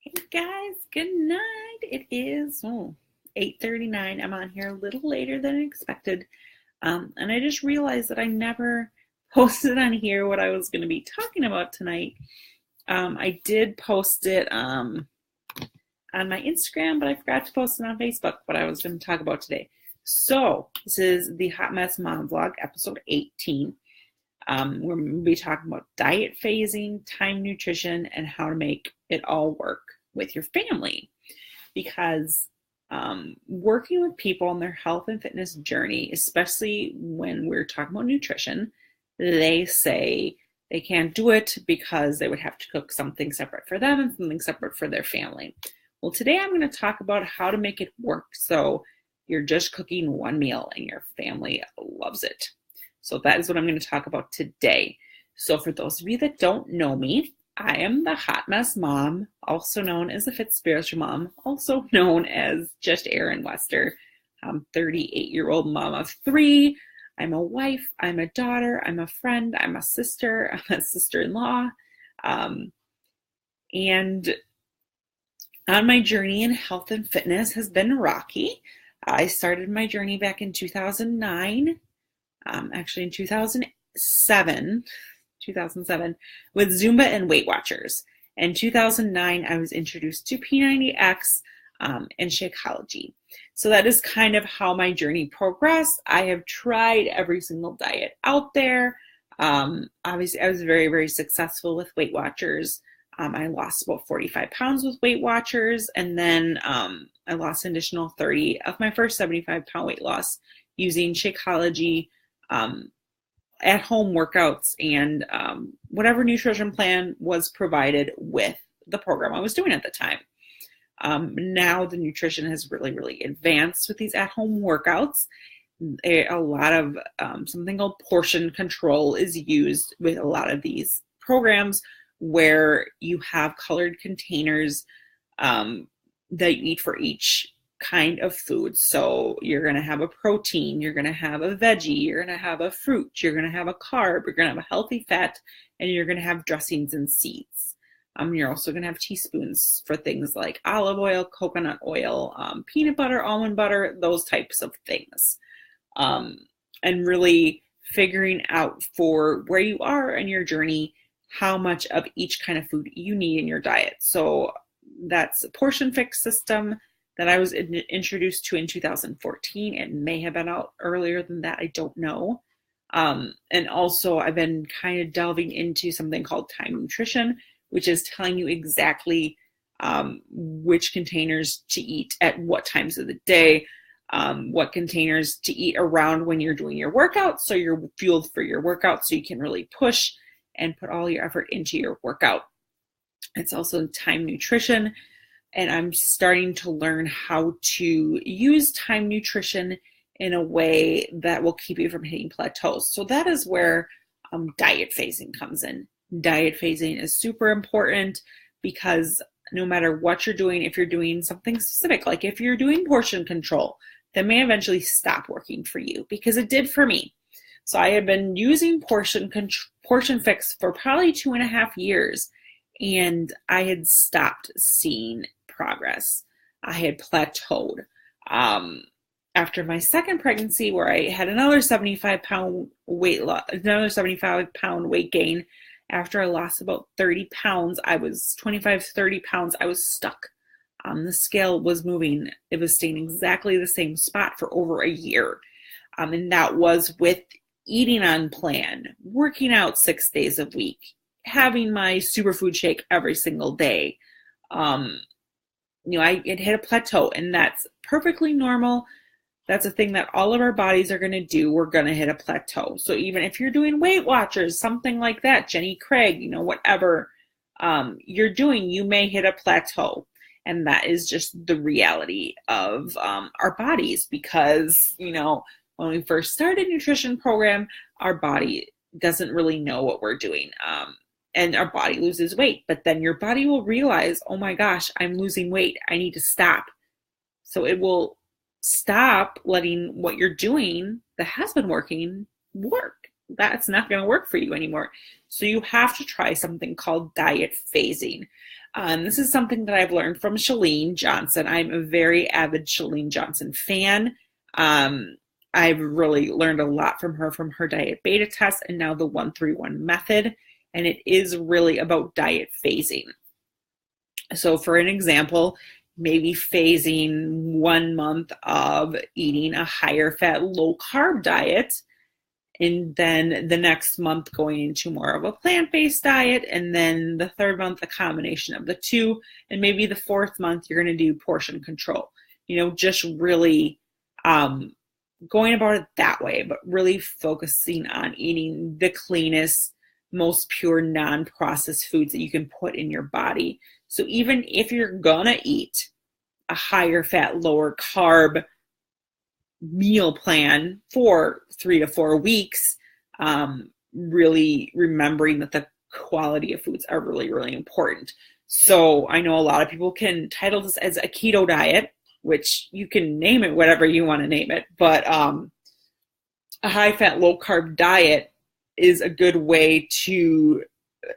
Hey guys, good night. It is 8:39. I'm on here a little later than expected. And I just realized that I never posted on here what I was going to be talking about tonight. I did post it on my Instagram, but I forgot to post it on Facebook, what I was going to talk about today. So this is the Hot Mess Mom Vlog, episode 18. We're going to be talking about diet phasing, time nutrition, and how to make it all work with your family. Because working with people on their health and fitness journey, especially when we're talking about nutrition, they say they can't do it because they would have to cook something separate for them and something separate for their family. Well, today I'm going to talk about how to make it work so you're just cooking one meal and your family loves it. So that is what I'm going to talk about today. So for those of you that don't know me, I am the Hot Mess Mom, also known as the Fit Spiritual Mom, also known as just Erin Wester. I'm 38-year-old mom of three. I'm a wife, I'm a daughter, I'm a friend, I'm a sister, I'm a sister-in-law. And on my journey in health and fitness has been rocky. I started my journey back in 2009. Actually in 2007 with Zumba and Weight Watchers. In 2009, I was introduced to P90X and Shakeology. So that is kind of how my journey progressed. I have tried every single diet out there. Obviously, I was very, very successful with Weight Watchers. I lost about 45 pounds with Weight Watchers, and then I lost an additional 30 of my first 75-pound weight loss using Shakeology, at-home workouts, and whatever nutrition plan was provided with the program I was doing at the time. Now the nutrition has really, really advanced with these at-home workouts. A lot of something called portion control is used with a lot of these programs, where you have colored containers that you eat for each kind of food. So you're going to have a protein, you're going to have a veggie, you're going to have a fruit, you're going to have a carb, you're going to have a healthy fat, and you're going to have dressings and seeds. You're also going to have teaspoons for things like olive oil, coconut oil, peanut butter, almond butter, those types of things. And really figuring out for where you are in your journey, how much of each kind of food you need in your diet. So that's a portion fix system that I was introduced to in 2014. It may have been out earlier than that. I don't know. And also I've been kind of delving into something called time nutrition, which is telling you exactly which containers to eat at what times of the day, what containers to eat around when you're doing your workout, so you're fueled for your workout, so you can really push and put all your effort into your workout. It's also time nutrition. And I'm starting to learn how to use time nutrition in a way that will keep you from hitting plateaus. So that is where diet phasing comes in. Diet phasing is super important because no matter what you're doing, if you're doing something specific, like if you're doing portion control, that may eventually stop working for you, because it did for me. So I had been using portion fix for probably 2.5 years, and I had stopped seeing progress. I had plateaued. After my second pregnancy, where I had another 75-pound weight gain, after I lost about 30 pounds, I was 25, 30 pounds, I was stuck. The scale was moving. It was staying exactly the same spot for over a year. And that was with eating on plan, working out 6 days a week, having my superfood shake every single day. It hit a plateau, and that's perfectly normal. That's a thing that all of our bodies are going to do. We're going to hit a plateau. So even if you're doing Weight Watchers, something like that, Jenny Craig, whatever you're doing, you may hit a plateau. And that is just the reality of our bodies, because, when we first started a nutrition program, our body doesn't really know what we're doing. And our body loses weight, but then your body will realize, oh my gosh, I'm losing weight. I need to stop. So it will stop letting what you're doing that has been working work. that's not going to work for you anymore. So you have to try something called diet phasing. This is something that I've learned from Chalene Johnson. I'm a very avid Chalene Johnson fan. I've really learned a lot from her diet beta test and now the 131 method. And it is really about diet phasing. So for an example, maybe phasing 1 month of eating a higher fat, low carb diet, and then the next month going into more of a plant-based diet, and then the third month a combination of the two, and maybe the fourth month you're going to do portion control. Just really going about it that way, but really focusing on eating the cleanest, most pure, non-processed foods that you can put in your body. So even if you're gonna eat a higher fat, lower carb meal plan for 3 to 4 weeks, really remembering that the quality of foods are really, really important. So I know a lot of people can title this as a keto diet, which you can name it whatever you want to name it, but a high fat, low carb diet is a good way to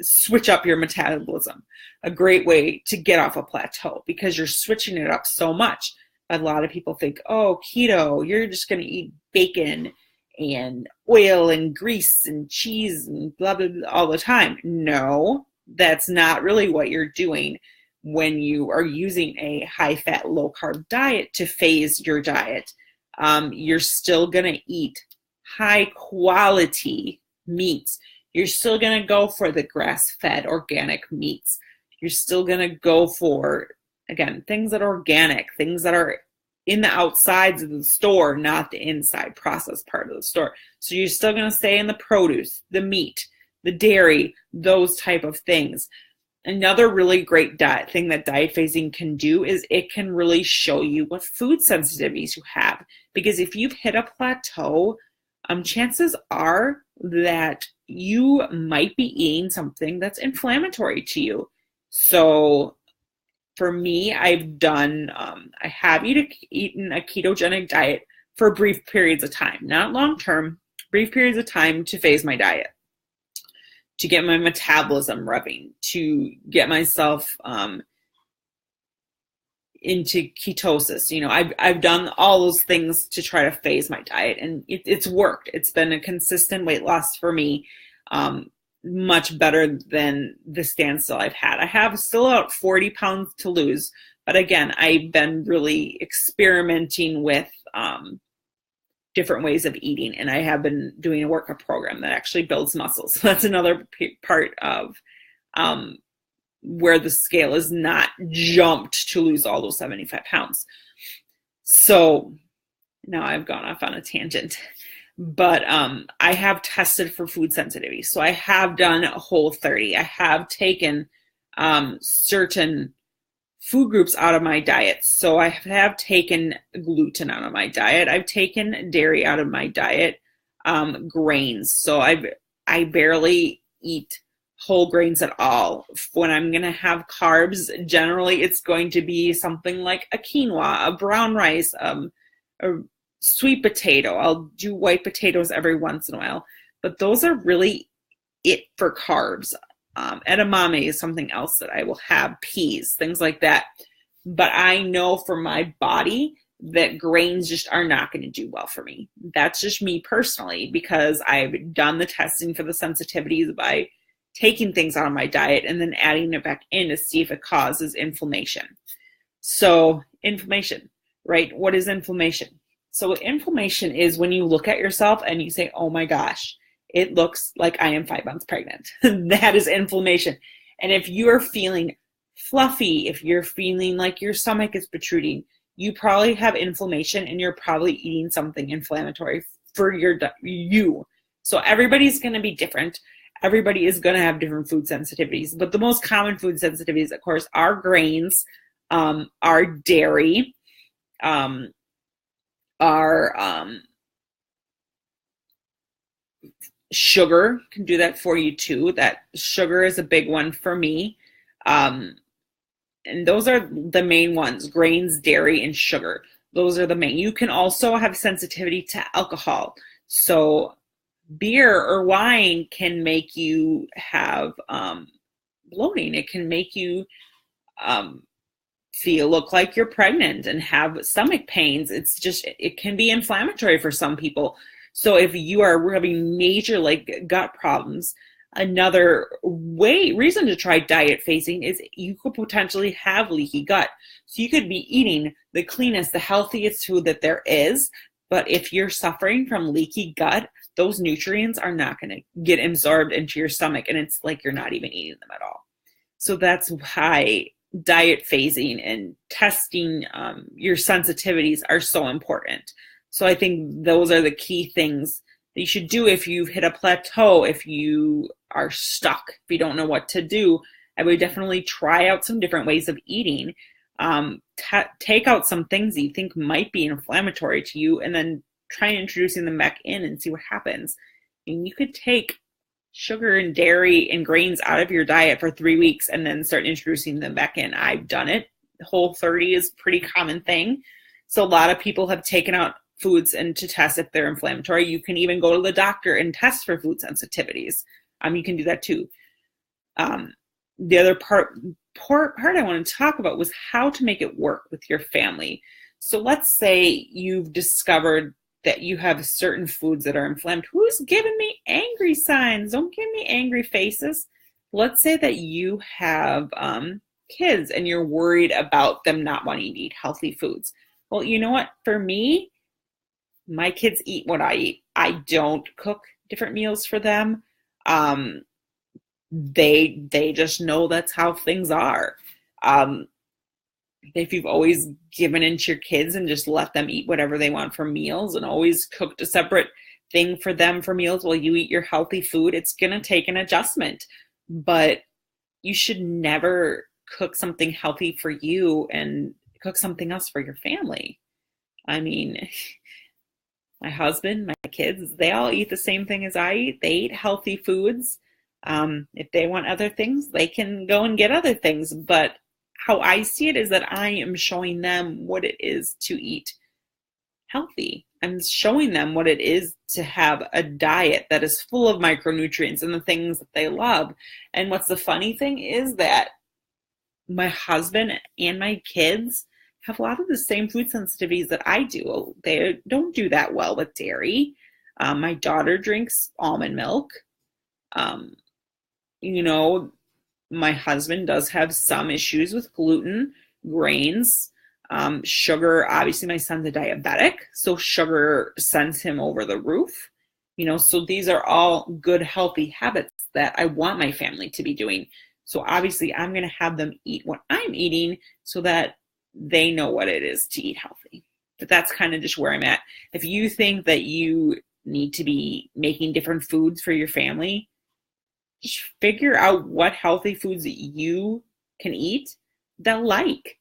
switch up your metabolism, a great way to get off a plateau because you're switching it up so much. A lot of people think, oh, keto, you're just going to eat bacon and oil and grease and cheese and blah, blah, blah all the time. No, that's not really what you're doing when you are using a high fat, low carb diet to phase your diet. You're still going to eat high quality meats. You're still going to go for the grass-fed organic meats. You're still going to go for, again, things that are organic, things that are in the outsides of the store, not the inside processed part of the store. So you're still going to stay in the produce, the meat, the dairy, those type of things. Another really great thing that diet phasing can do is it can really show you what food sensitivities you have. Because if you've hit a plateau, chances are that you might be eating something that's inflammatory to you. So for me, I have eaten a ketogenic diet for brief periods of time, not long-term, brief periods of time to phase my diet, to get my metabolism revving, to get myself into ketosis. I've done all those things to try to phase my diet, and it's worked. It's been a consistent weight loss for me, much better than the standstill I've had. I have still about 40 pounds to lose, but again, I've been really experimenting with different ways of eating, and I have been doing a workout program that actually builds muscles. So that's another part of where the scale is not jumped to lose all those 75 pounds. So now I've gone off on a tangent, but I have tested for food sensitivity. So I have done Whole30. I have taken certain food groups out of my diet. So I have taken gluten out of my diet. I've taken dairy out of my diet, grains. So I barely eat whole grains at all. When I'm going to have carbs, generally it's going to be something like a quinoa, a brown rice, a sweet potato. I'll do white potatoes every once in a while, but those are really it for carbs. Edamame is something else that I will have, peas, things like that. But I know for my body that grains just are not going to do well for me. That's just me personally, because I've done the testing for the sensitivities by taking things out of my diet and then adding it back in to see if it causes inflammation. So inflammation, right? What is inflammation? So inflammation is when you look at yourself and you say, oh my gosh, it looks like I am 5 months pregnant. That is inflammation. And if you're feeling fluffy, if you're feeling like your stomach is protruding, you probably have inflammation and you're probably eating something inflammatory for you. So everybody's going to be different. Everybody is going to have different food sensitivities, but the most common food sensitivities, of course, are grains, are dairy, are sugar can do that for you too. That sugar is a big one for me. And those are the main ones: grains, dairy, and sugar. Those are the main. You can also have sensitivity to alcohol. So beer or wine can make you have bloating. It can make you look like you're pregnant and have stomach pains. It can be inflammatory for some people. So if you are having major like gut problems, another reason to try diet phasing is you could potentially have leaky gut. So you could be eating the cleanest, the healthiest food that there is, but if you're suffering from leaky gut, those nutrients are not going to get absorbed into your stomach, and it's like you're not even eating them at all. So that's why diet phasing and testing your sensitivities are so important. So I think those are the key things that you should do if you've hit a plateau, if you are stuck, if you don't know what to do. I would definitely try out some different ways of eating. Take out some things that you think might be inflammatory to you, and then try introducing them back in and see what happens. And you could take sugar and dairy and grains out of your diet for 3 weeks and then start introducing them back in. I've done it. Whole30 is a pretty common thing. So a lot of people have taken out foods and to test if they're inflammatory. You can even go to the doctor and test for food sensitivities. You can do that too. The other part I want to talk about was how to make it work with your family. So let's say you've discovered that you have certain foods that are inflamed. Who's giving me angry signs? Don't give me angry faces. Let's say that you have kids and you're worried about them not wanting to eat healthy foods. Well, you know what? For me, my kids eat what I eat. I don't cook different meals for them. They just know that's how things are. If you've always given in to your kids and just let them eat whatever they want for meals and always cooked a separate thing for them for meals while you eat your healthy food, it's going to take an adjustment. But you should never cook something healthy for you and cook something else for your family. I mean, my husband, my kids, they all eat the same thing as I eat. They eat healthy foods. If they want other things, they can go and get other things. But how I see it is that I am showing them what it is to eat healthy. I'm showing them what it is to have a diet that is full of micronutrients and the things that they love. And what's the funny thing is that my husband and my kids have a lot of the same food sensitivities that I do. They don't do that well with dairy. My daughter drinks almond milk. My husband does have some issues with gluten, grains, sugar. Obviously, my son's a diabetic, so sugar sends him over the roof. So these are all good, healthy habits that I want my family to be doing. So obviously, I'm going to have them eat what I'm eating so that they know what it is to eat healthy. But that's kind of just where I'm at. If you think that you need to be making different foods for your family, just figure out what healthy foods that you can eat that like.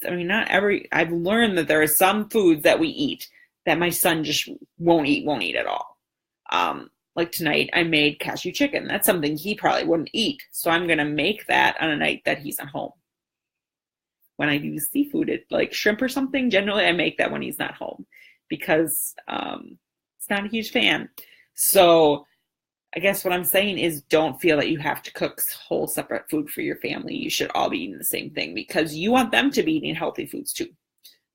I've learned that there are some foods that we eat that my son just won't eat at all. Like tonight, I made cashew chicken. That's something he probably wouldn't eat. So I'm going to make that on a night that he's at home. When I do seafood, like shrimp or something, generally I make that when he's not home because he's not a huge fan. So I guess what I'm saying is don't feel that you have to cook whole separate food for your family. You should all be eating the same thing because you want them to be eating healthy foods too.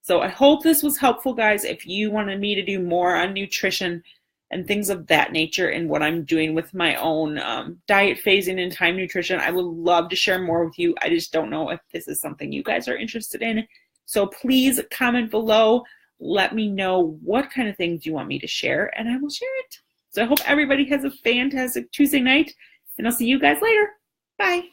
So I hope this was helpful, guys. If you wanted me to do more on nutrition and things of that nature and what I'm doing with my own diet phasing and time nutrition, I would love to share more with you. I just don't know if this is something you guys are interested in. So please comment below. Let me know what kind of things you want me to share and I will share it. So I hope everybody has a fantastic Tuesday night, and I'll see you guys later. Bye.